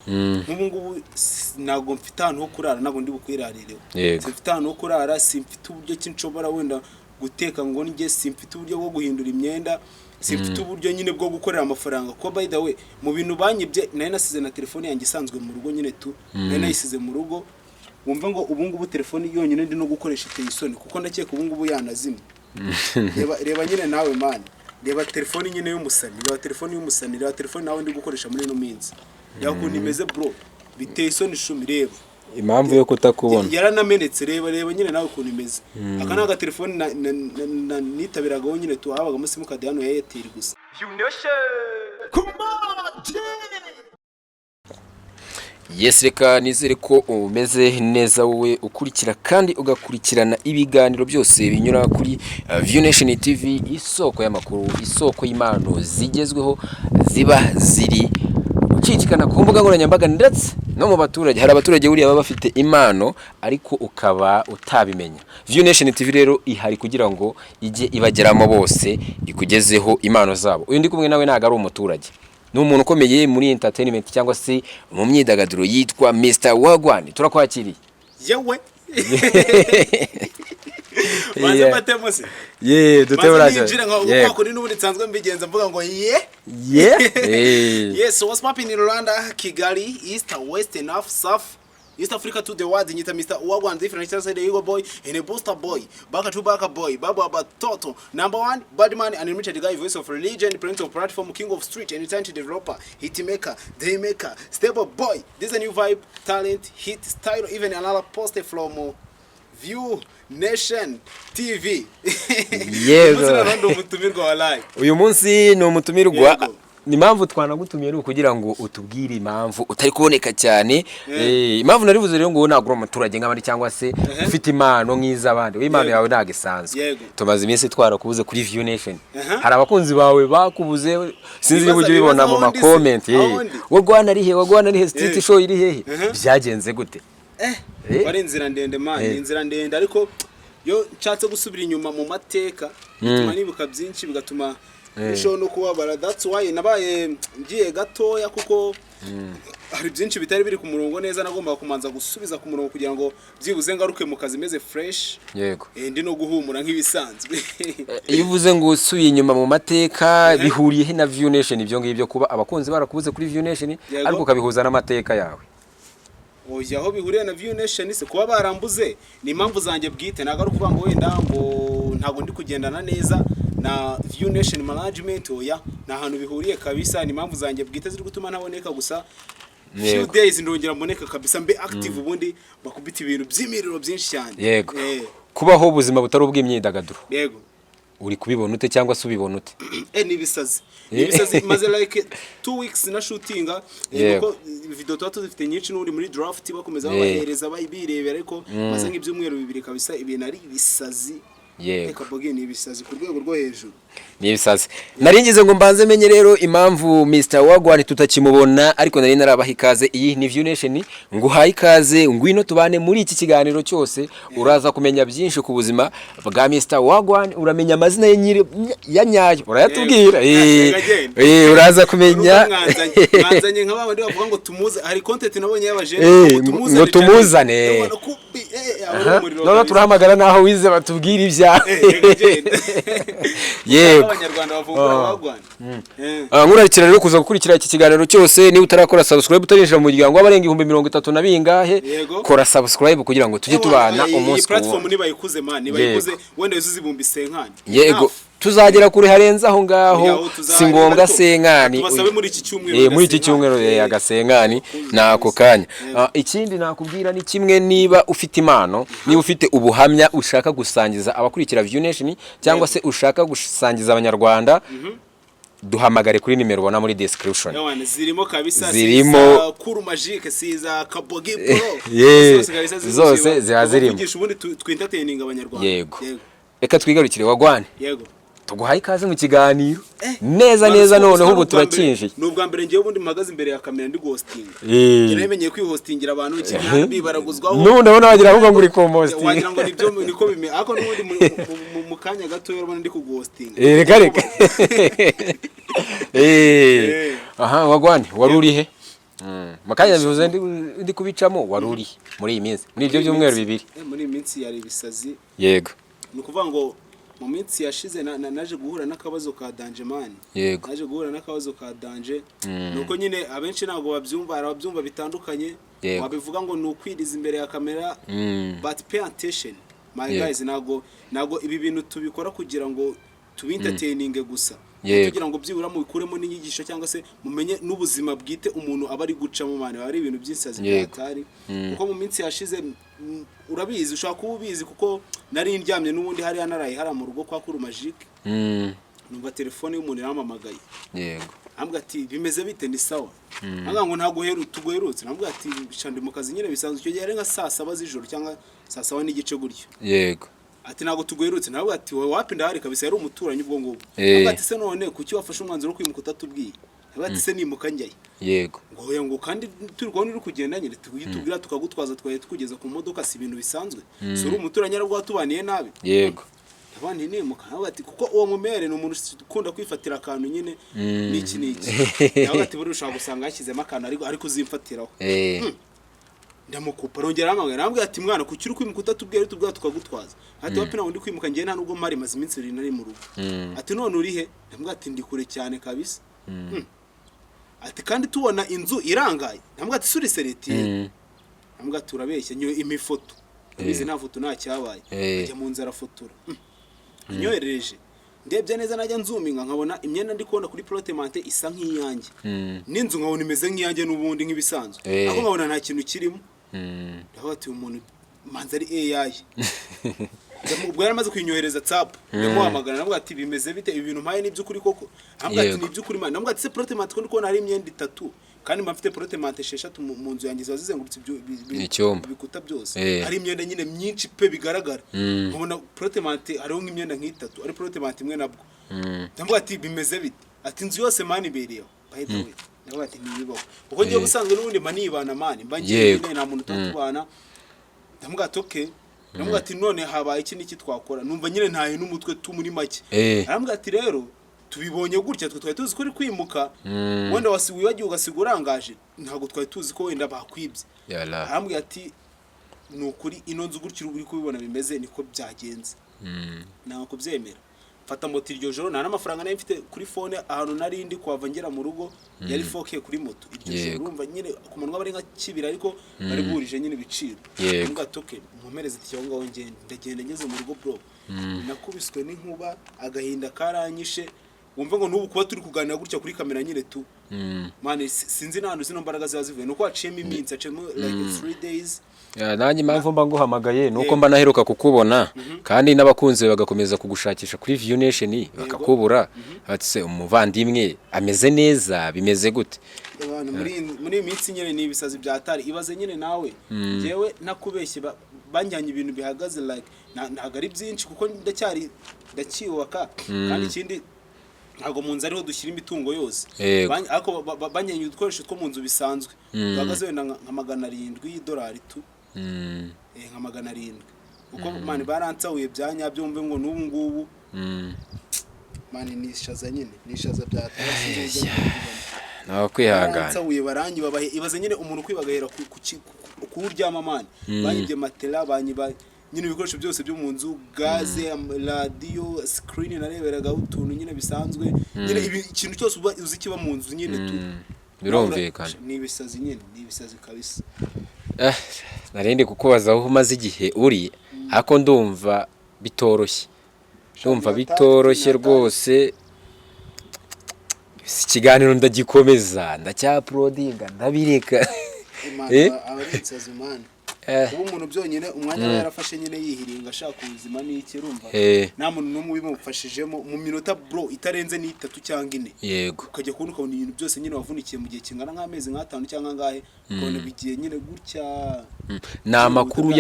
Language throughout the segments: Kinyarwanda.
nk'ubu ngubu ntabwo mfite ahantu ho kurara, ntabwo ndi bukwirarireho, simfite ahantu ho kurara, simfite uburyo ki nshobora wenda guteka ngo njye, simfite uburyo bwo guhindura imyenda, simfite uburyo nyine bwo gukorera amafaranga. Ko by the way mu bintu banyibye nari nasize na telefone yanjye isanzwe mu rugo nyine nari nayisize mu rugo. Wumva ngo ubu ngubu telefone yonyine ndi no gukoresha iteye isoni, kuko ndakeka ubu ngubu yanazimye. Reba nyine nawe man, reba telefone nyine y'umusani, reba telefone y'umusani, reba telefone nawe ndi gukoresha muri no minsi. Yakuntu imeze bro, biteye isoni shumi. Reba impamvu yo kutakubona yaranamenetse. Reba nyine nawe ukuntu imeze. Aka naga telefone nitabiraga nyine habaga muri simukadi hano ya Airtel gusa. Yes, reka nizere ko umeze neza wowe ukurikira kandi ugakurikirana ibiganiro byose binyura kuri View Nation TV, isoko y'amakuru, isoko y'imano zigezweho ziba ziri ukikikana ku mbuga nkoranyambaga ndetse no mu baturage. Hari abaturage buriya baba bafite impano ariko ukaba utabimenya. View Nation TV rero ihari kugira ngo ijye ibageramo bose, ikugezeho impano zabo. Uyu ndi kumwe nawe ntago ari umuturage, ni umuntu ukomeye muri entertainment cyangwa se mu myidagaduro, yitwa Mr Wagwan. Turakwakiriye yewe. Maze batemo se duteburaje uko kuri n'ubundi nsanzwe mbigenza mvuga ngo yes. So what's popping in Rwanda, Kigali, East, West, North, South, East Africa to the world. Nyita Mr Wagwan, different side the Eagle boy and a booster boy, baka to baka boy, baba toto, number one badman and unlimited guy, voice of religion, prince of platform, king of street, and talented developer, hit maker, day maker, stable boy. This is a new vibe, talent, hit style, even another poster from View Nation TV. Uyu munsi ni umutumirwa. Ni impamvu twanagutumiye ari kugira ngo utubwire impamvu utari kuboneka cyane. Impamvu narivuze rero ngo nagura umuturage nk'abandi cyangwa se ufite impano nk'izabandi. Impano yawe ntagisanzwe. Tumaze iminsi twarakubuze kuri View Nation. Hari abakunzi bawe bakubuze, sinzi niba ujye bibona mu ma comment. Wagwana ari he, street show iri hehe, byagenze gute? Bari inzira ndende man, inzira ndende, ariko yo nshatse gusubira inyuma mu mateka bituma nibuka byinshi, bigatuma show no kubabara. That's why nabaye ngiye gatoya, kuko hari byinshi bitari biri ku murongo neza, nagomba kumanza gusubiza ku murongo kugira ngo byibuze ngaruke mu kazi meze fresh. Yego, ndi no guhumura nk'ibisanzwe. Iyo uvuze ngo usubiye inyuma mu mateka, bihuriye he na View Nation ibyo ngibyo, kuba abakunzi barakubuze kuri View Nation ariko kabihuza n'amateka yawe? Oya, aho bihuriye na View Nation se kuba barambuze ni impamvu zanjye bwite, ntago ari kuvuga ngo wenda ngo ntago ndi kugendana neza na View Nation management. Oya, na hantu bihuriye kabisa, ni impamvu zanjye bwite ziri gutuma ntaboneka gusa. Few days ndongera mboneka kabisa, mbe active, ubundi bakubita ibintu by'imiriro byinshi cyane. Yego, kubaho ubuzima butari ubw'imyidagaduro. Yego, uri kubibona ute cyangwa se ubibona ute? Nibisazi maze like 2 weeks na shootinga, kuko video tuzifite nyinshi n'uri muri draft bakomeza bahereza bayibirebera, ariko maze nk'ibyumweru bibiri kabisa ibintu ari bisazi. Yego, boge ni bisazi ku rwego rwo hejuru. Ni bisazi. Nari ngize ngo mbanze menye rero impamvu Mr Wagwan tutakimubona, ariko nari narabaha ikaze. Iyi ni View Nation, nguhaye ikaze, ngwino tubane muri iki kiganiro cyose. Uraza kumenya byinshi ku buzima bwa Mr Wagwan, uramenya amazina ye nyiri ya nyayo, urayatubwira. Uraza kumenya mwanzanye nk'abandi bavuga ngo tumuze. Hari content nabonye y'abajene ngo tumuzane. None turahamagara naho wize batubwira ibya. Yego, abanyarwanda bavumbura Wagwan. Nkurarikira rero kuza gukurikira iki kiganiro cyose. Ni utarakora subscribe, utarinjira mu muryango w'abarenga 30,000 na bingahe, kora subscribe kugira ngo tujye tubana umunsi ku platform nibayikuze man, nibayikuze wenda yuzuzibumbi senkani. Yego, tuzagera kuri harenze aho ngaho, si ngombwa senkani. Muri iki cyumweru agasenkani nako kanya. Ikindi nakubwira ni kimwe, niba ufite impano, niba ufite ubuhamya ushaka gusangiza abakurikira View Nation cyangwa se ushaka gusangiza abanyarwanda, duhamagare kuri nimero ubona muri description. Zirimo kabisa, zirimo kuru magique, siza kabogi pro, zose zihazirimo kugisha ubundi twintertaining abanyarwanda. Yego, reka twigarukire Wagwan. Yego, tuguhaye ikaze mu kiganiro neza noneho ubu turakinjiye. Nubwa mbere ngiye ubundi mpagaze imbere ya kamera ndi hosting. Namenyeye kwihostingira abantu cyane, bibaraguzwaho. Nubu ndabona wagira ngo nguri ko hosting. Wagira ngo nibyo niko bime, ako nubundi mu kanya gato yorobana ndi ku hosting. Reka. Aha, Wagwan, wari uri he? makanya bivuze ndi kubicamo wari uri muri iyi minsi muri ibyo byumweru bibiri muri iyi minsi yari ibisazi yego ni ukuvuga ngo mu minsi yashize naje guhura n'akabazo ka Danger man yego naje guhura n'akabazo ka Danger nuko nyine abenshi ntabwo babyumva bitandukanye wabivuga ngo ni ukwiriza imbere ya kamera but pay attention my guys ntabwo ibi bintu tubikora kugira ngo tubintertaininge gusa kugira ngo byibura mu bikuremo n'inyigisho cyangwa se mumenye n'ubuzima bwite umuntu aba ari gucamo mane ari ibintu by'insazi byatari kuko mu minsi yashize urabizi ushaka kuba ubizi kuko nari ndyamye n'ubundi hari naraye hari mu rugo kwa Kuru Magic numva telefone y'umuntu yampamagaye yego ambwa ati bimeze bite ndi sawa anga ngo ntago tuguherutse nambwa ati shandi mu kazi nyine bisanzwe icyo gihe ari nka saa 7 z'ijoro cyangwa saa 7 n'igice gutyo yego ati ntago tuguherutse nabwo ati wowe wapi ndahari kabisa yari umuturanyi ubwo ngubwo ambwa ati se none kuki wafashe umwanzuro kwimuka utatubwiye ambwa ati se nimuka njyaye yego ngo kandi turi kubona uri kugenda nyine tugitubwira tukagutwaza twaye tukugeza ku modoka si ibintu bisanzwe suri umuturanyi arabwo watubaniye nabi yego abandi nimuka nabwo ati kuko uwo mumere ni umuntu ukunda kwifatira akantu nyine niki nabwo ati buri ushaka gusanga yashyizemo akantu ariko uzimfatiraho ndamukupa rongera amagana nambwe ati mwana kuki uri kwimuka utatubwira tubwira tukagutwaza ati wapi nawe ndi kwimuka ngiye nta nubwo mari maze iminsi 2 nari mu rugo ati none uri he nambwe ati ndi kure cyane kabisa ati kandi tubona inzu irangaye nambwe ati suri sereti nambwe ati urabeshya nyo imifoto bizi nta foto nta cyabaye ajya mu nzara fotora nyohereje ndebye neza najya nzuminga nkabona imyenda ndi kubona kuri protemante isa nk'iyange n'inzu nkabona imeze nk'iyange n'ubundi nk'ibisanzwe aho nkabona nta kintu kirimo ndaho ati umuntu manzari AI ubwo yaramaze kwinyohereza WhatsApp yamuhamagara nabwo ati bimeze bite ibi bintu mpaye n'ibyo kuri koko nabwo ati n'ibyo kuri mane nabwo ati se protemante ko ndikubona hari imyenda 3 kandi mfite protemante 6 mu nzu yangiza zizengurutse bikuta byose hari imyenda nyine myinshi pe bigaragara nkabona protemante hariho nk'imyenda nk'itatu ari protemante imwe nabwo nabwo ati bimeze bite ati inzu yose mani bereyo by the way nabwo ati nibibaho uko ngiye busanzwe n'ubundi manibana mani mbangiye nta muntu tatubana nabwo atoke nabwo ati none habaye iki niki twakora numva nyine ntaye n'umutwe tu muri make nabwo ati rero tubibonye gutya twari tuzi ko uri kwimuka wenda wibagiye ugasigura urangaje ntago twari tuzi ko wenda bakwibye arambwira ati nukuri ino nzu gutyo uri kubibona bimeze niko byagenze nako kubyemera mfata moto iryo joro nta n'amafaranga nari mfite kuri phone ahantu nari ndi kwava ngera mu rugo yari 4K kuri moto iryo joro urumva nyine ku manwa bari nka kibira ariko bari burije nyine biciro nubwo atoke mumereze icyo ngaho ndagenda ngeze mu rugo bro nakubiswe n'inkuba agahinda karanyishe wumva ngo nubu kuba turi kuganira gutya kuri kamera nyine tu mane sinzi nando zino mbaraga zazivuye nuko aciyemo iminsi aciyemo like 3 days nanjye impamvu mba nguhamagaye nuko mba naheruka kukubona kandi n'abakunzi bagakomeza kugushakisha kuri View Nation bakakubura ati se umuvandimwe ameze neza bimeze gute muri iminsi nyine ni ibisazi byatari ibaze nyine nawe jewe nakubeshye banjyanye ibintu bihagaze like ntago ari byinshi kuko ndacyubaka kandi ikindi ntago mu nzu ariho dushyira imitungo yose ariko banyanye udukoresho two mu nzu bisanzwe bahagaze wenda nka $700 tu nka $700 uko mani baransahuye byanyabyo umve ngo n'ubu ngubu mani nishaza nyine nishaza byatashye naho kwihangana baransahuye baranyi babahe ibaze nyine umuntu kwibagahera ku uryama mani banyibye matela banyiba nyine ibikoresho byose byo mu nzu gaze radio screen nareberaga utuntu nyine bisanzwe nyine ikintu cyose uzi kiba mu nzu nyine tu birumvikana ni ibisazi nyine ni ibisazi kabisa narende kukubaza aho umaze igihe uri ako ndumva bitoroshye rwose ikiganiro ndagikomeza ndacyaplodinga ndabireka abaritsazi man ubu umuntu byonyine umwanya yarafashe nyine yihiringa ashaka ubuzima n'iki urumva nta muntu n'umwe bimufashijemo mu minota bro itarenze n'3 cyangwa 4 yego ukajya kubona ukabona ibintu byose nyine wavunikiye mu gihe kingana nk'amezi nk'5 cyangwa ngahe ukabona bigiye nyine gutya na makuru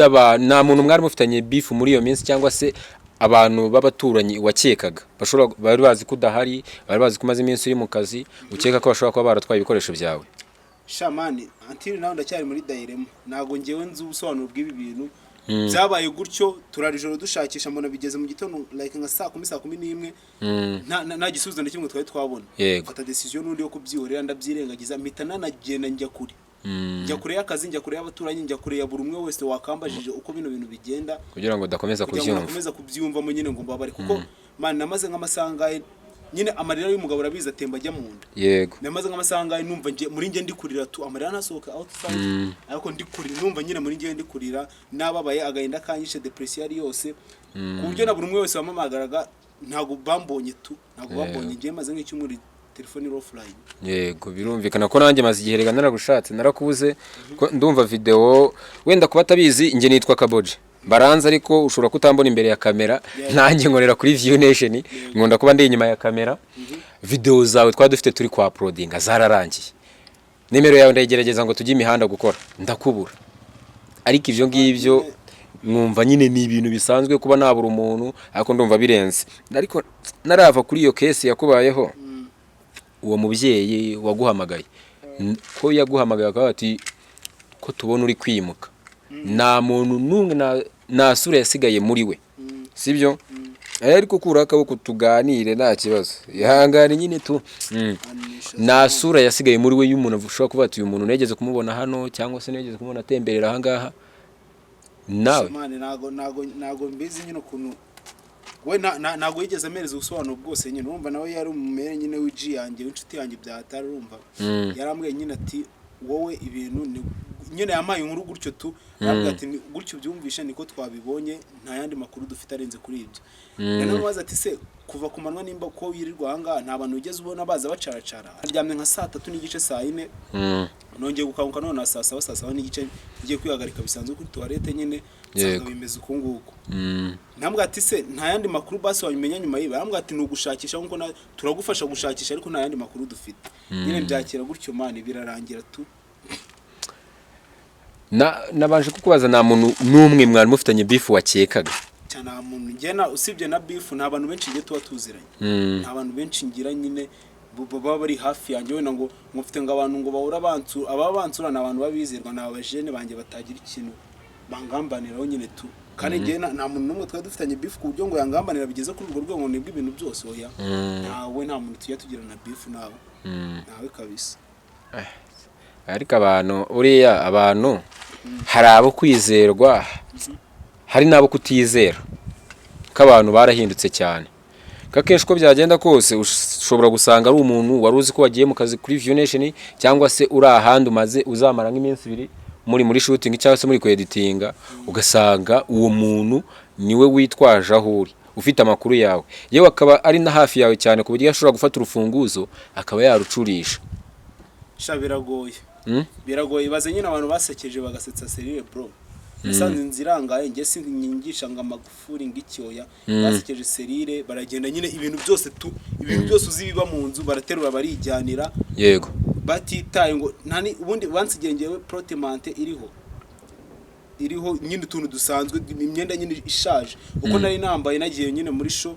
nta muntu mwari mufitanye beef muri iyo minsi cyangwa se abantu b'abaturanyi wakekaga bari bazi ko udahari bari bazi ko umaze iminsi uri mu kazi ukeka ko bashobora kuba baratwaye ibikoresho byawe shamani until now ndacyari muri dairemo nago ngewe nzi ubusobanuro bw'ibi bintu byabaye gutyo turarijoro dushakisha mbona bigeze mu gitondo like nka saa 10:11 nta gisubizo na kimwe twari twabona mfata decision n'undi yo kubyihorera ndabyirengagiza mpita nanagenda njya kure njya kure y'akazi njya kure y'abaturanyi njya kure ya buri umwe wese wakambajije uko bino bintu bigenda kugira ngo dakomeza kubyumva mu nyine ngo mbabare kuko man namaze nk'amasangaye nyine amarira y'umugabo arabiza atemba ajya mu nda yego namaze nk'amasangaye numva muri nge ndikurira tu amarira nasohoka outside ariko ndikurira numva nyine muri nge ndikurira nababaye agahinda kanyishe depression ari yose ku buryo na buri umwe wese wamamagaraga ntago bambonye ngiye maze nk'icyumuri telefone offline yego birumvikana ko nanjye maze igihe rega naragushatse narakubuze ndumva video wenda kuba tabizi nge nitwa Kaboje baranza ariko ushobora kutambona imbere ya kamera nanjye nkorera kuri View Nation nkunda kuba ndi inyuma ya kamera video zawe dufite turi kwa uploading zararangiye nimero yawe ndayigerageza ngo tujye imihanda gukora ndakubura ariko ivyo ngivyo mwumva nyine ni ibintu bisanzwe kuba nabura umuntu ariko ndumva birenze ariko narava kuri iyo case yakubayeho uwo mubyeyi waguhamagaye ko yaguhamagaye akaba ati ko tubona uri kwimuka nta muntu n'umwe nta sura yasigaye muri we sibyo ariko kura akaboko tuganire nta kibazo ihangane nyine tu nta sura yasigaye muri we y'umuntu ushobora kuba ati uyu muntu negeze kumubona hano cyangwa se negeze kumubona atemberera aha ngaha nawe nago mbizi nyine ukuntu we nago yigeze amereza ubusobanuro bwose nyine urumva nawe yari umumere nyine w'iji yanjye w'inshuti yanjye byatari urumva yarambwiye nyine ati wowe ibintu nyine yamaye inkuru gutyo tu nabwo ati gutyo byumvisha niko twabibonye nta yandi makuru dufite arenze kuri ibyo rero baza ati se kuva ku manwa nimba ko yirirwa hanga nta bantu ugeze ubona baza bacaracara aryamye nka saa 3 n'igice saa 4 nongeye gukanguka none saa 7 n'igice ngiye kwihagarika bisanzwe kuri toilette nyine sanga bimeze uko nguko nambwa ati se nta yandi makuru basi wamenya nyuma yiba nambwa ati nugushakisha nkuko turagufasha gushakisha ariko nta yandi makuru dufite nyine byakira gutyo mani birarangira tu nabanje kukubaza nta muntu n'umwe mwari mufitanye beef wakekaga cyana muntu ngena usibye na beef nta bantu benshi ngiye tuba tuziranye nta bantu benshi ngira nyine baba bari hafi yanjye wenda ngo mufite ngo abantu ngo bahura abansura n'abantu babizirwa n'abajene banjye batagira ikintu bangambaniraho nyine tu kandi ngena nta muntu n'umwe twari dufitanye beef ku buryo ngo yangambanira bigeze kuri urwo rwego nibwo ibintu byose oya nawe nta muntu tujya tugirana beef nawe kabisa ariko abantu uriya abantu hari abo kwizerwa hari nabo kutizera ko abantu barahindutse cyane kakenshi ko byagenda kose ushobora gusanga ari umuntu wari uzi ko wagiye mu kazi kuri View Nation cyangwa se uri ahandi umaze uzamara nk'iminsi 2 muri shooting cyangwa se muri editinga ugasanga uwo muntu niwe witwaje aho uri ufite amakuru yawe yewe akaba ari na hafi yawe cyane ku buryo ashobora gufata urufunguzo akaba yarucurisha biragoye baze nyine abantu basekeje bagasetsa serire bro nasanze nzirangaye nge sinyigisha ngo amagufuri ngicyoya basekeje serire baragenda nyine ibintu byose uzi biba mu nzu baraterura barijyanira yego batitaye ngo ntani ubundi bansigengewe protemante iriho nyine utuntu dusanzwe imyenda nyine ishaje uko nari nambaye nagiye nyine muri show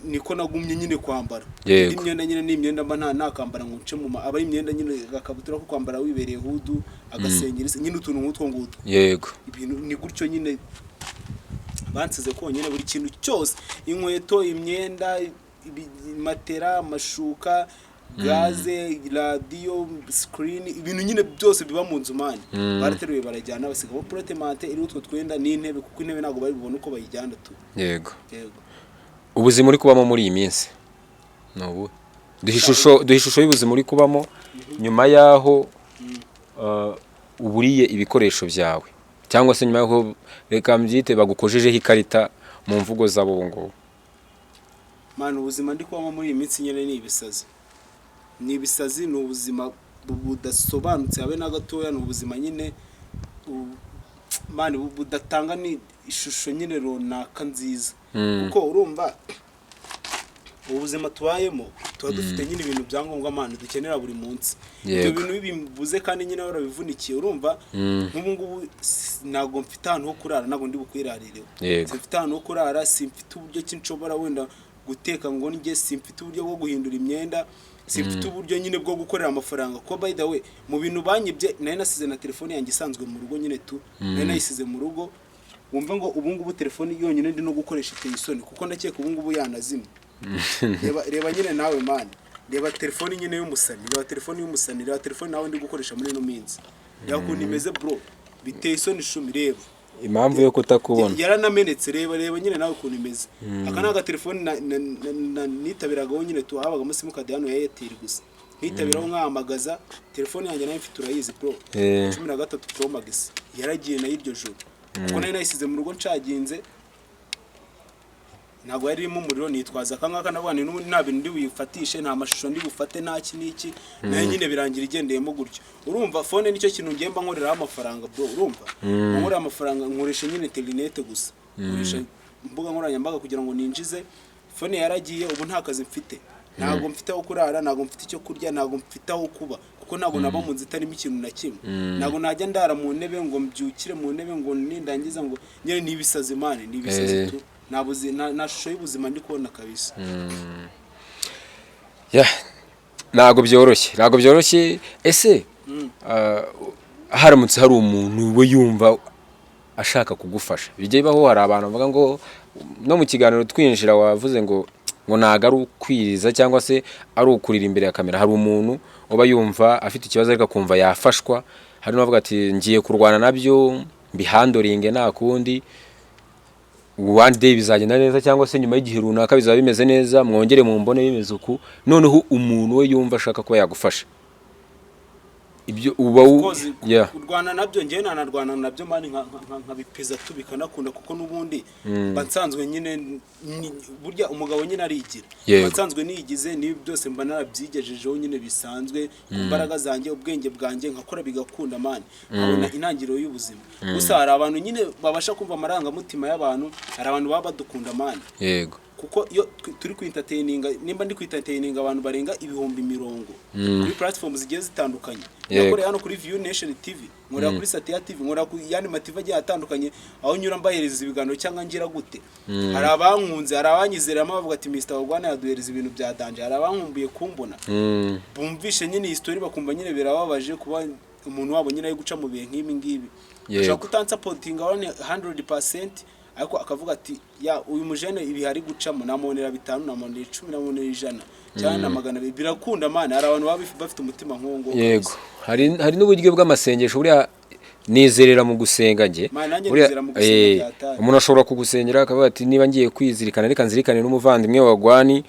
niko nagumye nyine kwambara imyenda nyine n'imyenda mba nta kambara ngo nce mu aba imyenda nyine gakabutura ko kwambara wibereye hudu agasengera nyine utuntu nk'utwo ngutwo yego ibintu ni gutyo nyine bansize ko nyine buri kintu cyose inkweto imyenda matera amashuka gaze radio screen ibintu nyine byose biba mu nzu mani barateruye barajyana basigaho protemante iri utwo twenda n'intebe kuko intebe ntago bari bibone uko bayijyana tu yego ubuzima uri kubamo muri iyi minsi no duhishusho y'ubuzima uri kubamo nyuma yaho uburiye ibikoresho byawe cyangwa se nyuma yaho reka mbyite bagukojejeho ikarita mu mvugo z'abongo man ubuzima ndi kubamo muri iyi minsi nyene ni ibisazi ni ubuzima budasobanutse habe na gatoya ni ubuzima nyine man budatanga ni ishusho nyine runaka nziza kuko urumva ubuzima tubayemo tuba dufite nyine ibintu byangombwa amana dukenera buri munsi ibyo bintu bibivuze kandi nyine barabivunikiye urumva nk'ubu ngubu nago mfite ahantu ho kurara nago ndi bukwirarireho mfite ahantu ho kurara simfite uburyo kinshobora wenda guteka ngo nige simfite uburyo bwo guhindura imyenda simfite uburyo nyine bwo gukorera amafaranga ko by the way mu bintu banyibye nari nasize na telefone yanjye isanzwe mu rugo nyine tu nari nayisize mu rugo wumva ngo ubu ngubu telefone yonyine ndi no gukoresha iteye isoni kuko ndakeka ubu ngubu yanazimye. Reba nyine nawe man, reba telefone nyine y'umusani, reba telefone y'umusani, reba telefone nawe ndi gukoresha muri ino minsi, reba ukuntu imeze bro, biteye isoni shumi. Reba impamvu yo kutakubona yaranamenetse, reba nyine nawe ukuntu imeze. Aka ni agatelefone nitabiragaho nyine tuhabagamo simukadi hano ya Airtel gusa, nkitabiraho nkahamagaza. Telefone yanjye nayo mfite urayizi bro, 13 Pro Max yaragiye na iryo joro kuko nari nayisize mu rugo ncaginze, ntabwo yari irimo umuriro. Nitwaza akangaka nabone nta bintu ndi buyifatishe, nta mashusho ndi bufate, nta kiniki nayo nyine birangira igendeyemo gutyo. Urumva phone nicyo kintu ngemba nkoreraho amafaranga bro. Urumva nkorera amafaranga, nkoresha nyine internet gusa, nkoresha imbuga nkoranyambaga kugira ngo ninjize. Phone yaragiye, ubu nta kazi mfite, ntabwo mfite aho kurara, ntabwo mfite icyo kurya, ntabwo mfite aho kuba kuko ntabwo naba mu nzu itarimo ikintu na kimwe. Ntabwo najya ndara mu ntebe ngo mbyukire mu ntebe ngo nindangiza ngo nyine nibisaze mane, nibisaze tu nabuze na shusho y'ubuzima ndi kubona kabisa. Ntabwo byoroshye. Ese haramutse hari umuntu we yumva ashaka kugufasha, bijye baho. Hari abantu bavuga ngo no mu kiganiro twinjira wavuze ngo ntago ari ukwiriza cyangwa se ari ukurira imbere ya kamera. Hari umuntu uba yumva afite ikibazo ariko akumva yafashwa, hari n'abavuga ati ngiye kurwana nabyo mbihandoringe nta kundi, one day bizagenda neza, cyangwa se nyuma y'igihe runaka bizaba bimeze neza, mwongere mu mbone bimeze uku. Noneho umuntu we yumva ashaka kuba yagufasha, ibyo uba urwana nabyo. Ngewe nanarwana nabyo mani nkabipeza tubikanakunda kuko n'ubundi bansanzwe nyine burya umugabo nyine arigira. Bansanzwe niyigize nibi byose mba narabyigejejeho nyine bisanzwe ku mbaraga zanjye, ubwenge bwanjye nkakora bigakunda mani, nkabona intangiriro y'ubuzima. Gusa hari abantu nyine babasha kumva amarangamutima y'abantu, hari abantu baba badukunda mani. Yego, kuko iyo turi kwintatayininga, nimba ndi kwintatayininga abantu barenga 100,000 kuri platforms zigiye zitandukanye. Nakoreye hano kuri View Nation TV, nkora kuri Satya TV, nkora ku yani mativa agiye atandukanye, aho nyura mbahereza ibiganiro cyangwa ngira gute. Hari abankunze, hari abanyizera bavuga ati Mr. Ogwana yaduhereza ibintu bya danje, hari abankumbuye kumbona bumvishe nyine history bakumva nyine birababaje kuba umuntu wabo nyine ari guca mu bihe nk'ibi ngibi. Ushaka kutansapotinga 100%, ariko akavuga ati ya uyu mujene ibi hari gucamo namonera 5, namonera 10, namonera 100 cyane na 200. Birakunda mane, hari abantu bafite umutima nk'ongo. Yego, hari n'uburyo bw'amasengesho buriya nizerera mu gusenga nge. Umuntu ashobora kugusengera akavuga ati niba ngiye kwizirikana reka nzirikane n'umuvandimwe wa Gwani,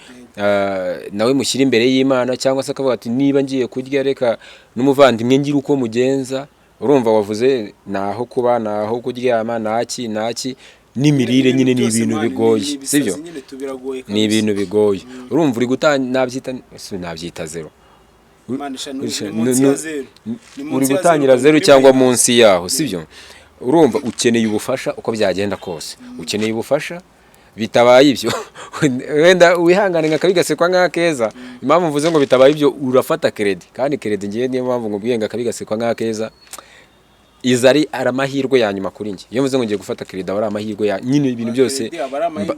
nawe mushyira imbere y'Imana, cyangwa se akavuga ati niba ngiye kurya reka n'umuvandimwe ngira uko mugenza. Urumva wavuze naho kuba, naho kuryama, naki n'imirire nyine ni ibintu bigoye, sibyo? Ni ibintu bigoye. Urumva uri nabyita zero, uri gutangira zero cyangwa munsi yaho, sibyo? Urumva ukeneye ubufasha uko byagenda kose, ukeneye ubufasha. Bitabaye ibyo wenda wihangane ngakabigasekwa nk'akeza. Impamvu mvuze ngo bitabaye ibyo, urafata credit, kandi credit ngiye niyo mpamvu ngo bwiyenga kabigasekwa nk'akeza. Izari aramahirwe ya nyuma kuri nge. Iyo mvuze ngo ngiye gufata credit aba ari amahirwe ya nyine, ibintu byose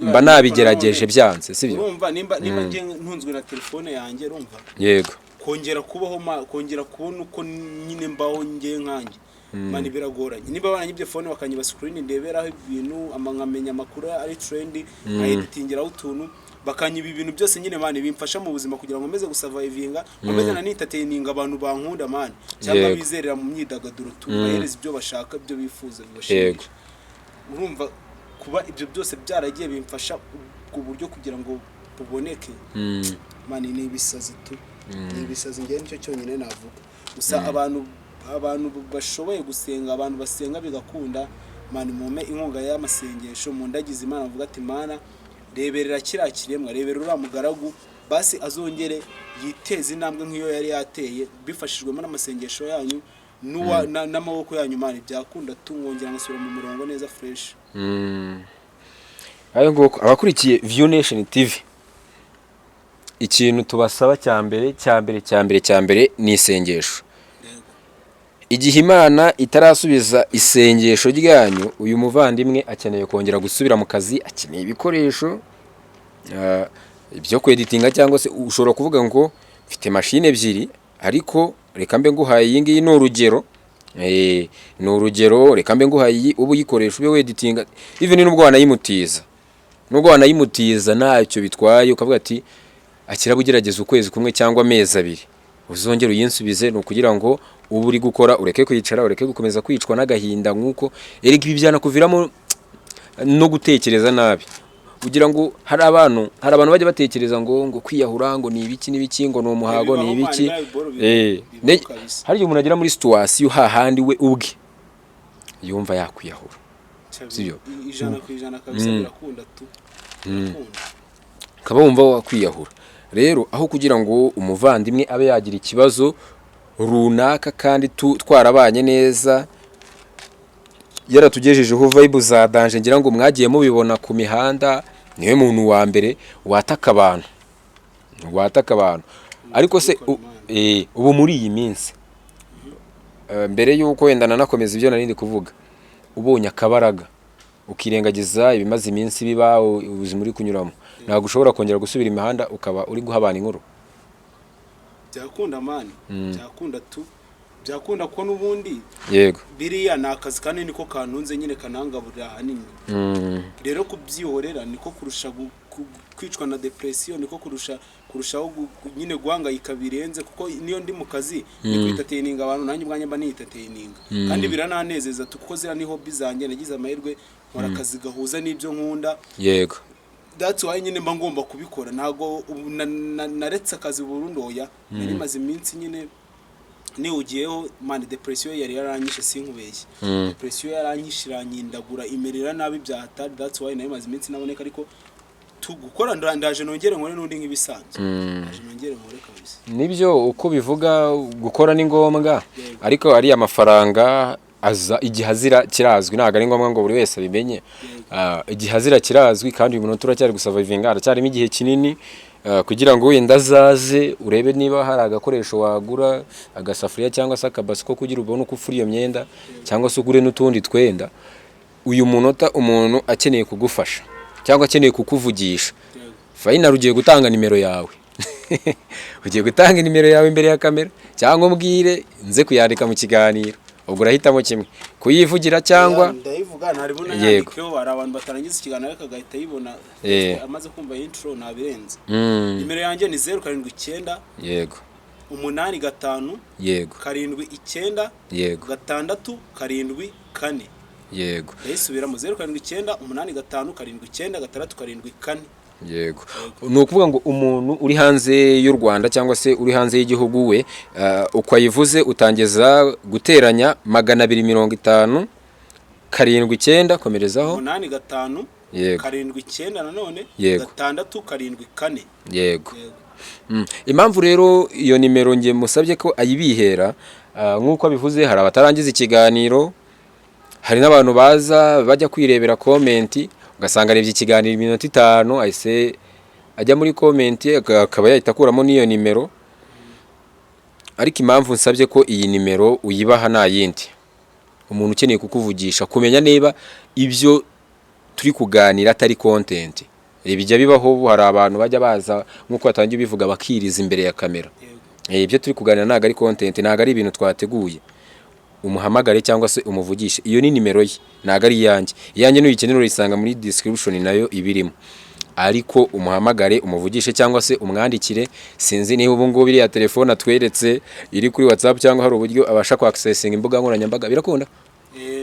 mba nabigerageje byanze, sibyo? Urumva nimba ngiye ntunzwe na telefone yanjye, urumva yego, kongera kubaho kongera kubona uko nyine mbaho ngiye nkanjye mani biragoranye. Niba baranyibye phone bakanyiba screen ndeberaho ibintu nkamenya amakuru ari trend, editingiraho utuntu, bakanyiba ibintu byose nyine mani bimfasha mu buzima kugira ngo meze gusurvivinga, nkomeze na entertaining abantu bankunda mani, cyangwa bizerera mu myidagaduro tubahereza ibyo bashaka, ibyo bifuza bibashimisha. Urumva kuba ibyo byose byaragiye bimfasha ku buryo kugira ngo buboneke mani ni ibisazi tu, ni ibisazi ngiye nicyo cyonyine navuga. Gusa abantu bashoboye gusenga, abantu basenga bigakunda mani, mume inkunga y'amasengesho, mu ndagize Imana avuga ati Mana reberera kiriya kiremwa, reberera uriya mugaragu, basi azongere yiteze intambwe nk'iyo yari yateye, bifashijwemo n'amasengesho yanyu n'amaboko yanyu mani, byakunda tumwongera ngasubira mu murongo neza fresh. Ayo ngoko abakurikiye View Nation TV, ikintu tubasaba cyambere ni isengesho. Igihe Imana itarasubiza isengesho ryanyu, uyu muvandimwe akeneye kongera gusubira mu kazi, akeneye ibikoresho byo kweditinga, cyangwa se ushobora kuvuga ngo mfite machine 2 ariko reka mbe nguhaye iyi ngiyi ni urugero, ni urugero reka mbe nguhaye ubu uyikoresha ube weditinga even nubwo wanayimutiza ntacyo bitwaye ukavuga ati akira bugerageza ukwezi kumwe cyangwa amezi abiri uzongera uyinsubize ni ukugira ngo ubu uri gukora ureke kwicara ureke gukomeza kwicwa n'agahinda nk'uko erega ibi byanakuviramo no gutekereza nabi ugira ngo hari abantu bajya batekereza ngo kwiyahura ngo ni ibiki ngo ni umuhago ni ibiki hari umuntu agera muri situation hahandi we ubwe yumva yakwiyahura sibyo 100% kabisa birakunda tu kaba wumva wakwiyahura rero aho kugira ngo umuvandimwe abe yagira ikibazo runaka kandi twarabanye neza yaratugejejeho vibe za danger ngira ngo mwagiye mubibona ku mihanda niwe muntu wa mbere wataka abantu ariko se ubu muri iyi minsi mbere yuko wenda nanakomeza ibyo narindi kuvuga ubonye akabaraga ukirengagiza ibimaze iminsi biba ubuzima uri kunyuramo ntabwo ushobora kongera gusubira imihanda ukaba uri guha abantu inkuru byakunda mani byakunda tu byakunda ko nubundi yego biriya nakazi kandi niko kantunze nyine kanangaburira hanini rero kubyihorera niko kurusha kwicwa na depression niko kurushaho nyine guhangayika birenze kuko niyo ndi mu kazi ni kwitateninga abantu nanjye ubwanye mba nitateninga kandi birananezeza kuko zira ni hobby zanjye nagize amahirwe nkora akazi gahuza n'ibyo nkunda yego that's why nyine mba ngomba kubikora ntago naretse akazi burundu oya nari maze iminsi nyine ni ugiyeho man depression yari yaranyishe sinkubeshye depression yaranyishe iranyindagura imerera nabi byahatari that's why nari maze iminsi naboneka ariko tugukora ndaje nongere nkore nundi nk'ibisanzwe ndaje nongere nkore kabisa nibyo uko bivuga gukora ni ngombwa ariko ari amafaranga aza igihazira kirazwi naga ari ngombwa ngo buri wese abimenye igihazira kirazwi kandi uyu muntu turacyari gusurvivinga aracyarimo igihe kinini kugira ngo wenda zaze urebe niba hari agakoresho wagura agasafuriya cyangwa se akabasi ko kugira ubone uko ufura iyo myenda cyangwa se ugure n'utundi twenda uyu munota umuntu akeneye kugufasha cyangwa akeneye kukuvugisha final ugiye gutanga nimero yawe ugiye gutanga nimero yawe imbere ya kamera cyangwa mbwire nze kuyandika mu kiganiro ubwo urahitamo kimwe kuyivugira cyangwa ndayivuga ntaribona yandikeho hari abantu batarangiza ikiganiro akagahita yibona amaze kumva intro nabirenze nimero yanjye ni 079 yego 85 yego 79 yego 674 yego ndayisubiramo 079 85 79 yego ni ukuvuga ngo umuntu uri hanze y'u Rwanda cyangwa se uri hanze y'igihugu we uko ayivuze utangeza guteranya 250 79 komerezaho 85 79 nanone 674 yego impamvu rero iyo nimero nge musabye ko ayibihera nk'uko abivuze hari abatarangiza ikiganiro hari n'abantu baza bajya kwirebera comment ugasanga arebye ikiganiro iminota 5 ahise ajya muri comment akaba yahita akuramo n'iyo nimero ariko impamvu nsabye ko iyi nimero uyibaha nta yindi umuntu ukeneye kukuvugisha kumenya niba ibyo turi kuganira atari content bijya bibaho hari abantu bajya baza nk'uko batangiye bivuga bakiriza imbere ya kamera ibyo turi kuganira ntago ari content ntago ari ibintu twateguye umuhamagare cyangwa se umuvugishe iyo ni nimero ye ntago ari iyanjye n'uyikenera uyisanga muri description nayo ibirimo ariko umuhamagare umuvugishe cyangwa se umwandikire sinzi niba ubu ngubu iriya telefone atweretse iri kuri WhatsApp cyangwa hari uburyo abasha ku accessing imbuga nkoranyambaga birakunda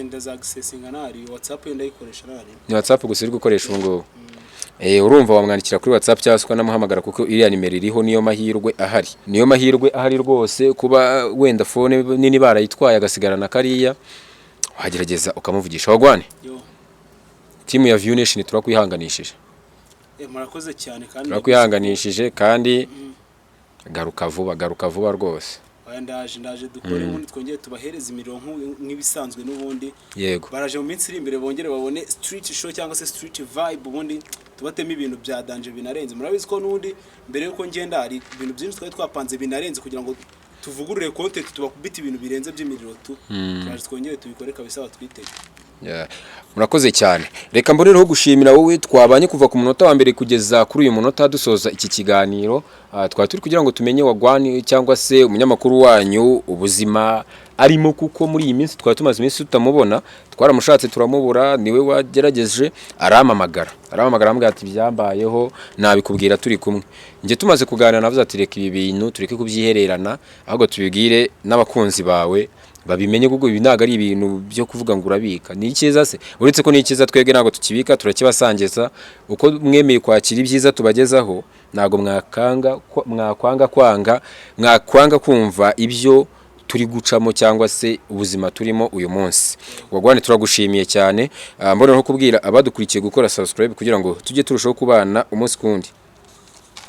ndaza accessing nari WhatsApp ndayikoresha nari ni WhatsApp gusa iri gukoresha ubu ngubu urumva wamwandikira kuri WhatsApp cyangwa se ukanamuhamagara kuko iriya nimero iriho niyo mahirwe ahari rwose kuba wenda phone nini barayitwaye agasigarana kariya wagerageza ukamuvugisha wagwane timu ya View Nation turakwihanganishije murakoze cyane kandi turakwihanganishije kandi garuka vuba rwose ndaje dukore ubundi twongeye tubahereza imirongo nk'ibisanzwe n'ubundi yego baraje mu minsi iri imbere bongere babone street show cyangwa se street vibe ubundi tubatemo ibintu bya danger binarenze murabizi ko n'ubundi mbere yuko ngenda hari ibintu byinshi twari twapanze binarenze kugira ngo tuvugurure content tubakubita ibintu birenze by'imiriro tu turaje twongeye tubikore kabisa batwitege Murakoze cyane. Reka mbonereho gushimira wowe twabanye kuva ku munota wa mbere kugeza kuri uyu munota dusoza iki kiganiro. Twari turi kugira ngo tumenye Wagwan cyangwa se umunyamakuru wanyu ubuzima arimo, kuko muri iyi minsi twari tumaze iminsi tutamubona, twaramushatse turamubura, niwe wagerageje aramamagara ambwira ati byambayeho nabikubwira turi kumwe. Nje tumaze kuganira navuze ati reka ibi bintu tureke kubyihererana, ahubwo tubibwire n'abakunzi bawe babimenye, kuko ibi ntago ari ibintu byo kuvuga ngo urabika. Ni ikiza se, uretse ko ni ikiza twebwe ntago tukibika, turakibasangiza uko mwemeye kwakira ibyiza tubagezaho. Ntago mwakwanga kumva ibyo turi gucamo cyangwa se ubuzima turimo uyu munsi. Wagwan turagushimiye cyane. Mbona no kubwira abadukurikiye gukora subscribe kugira ngo tujye turushaho kubana umunsi kundi.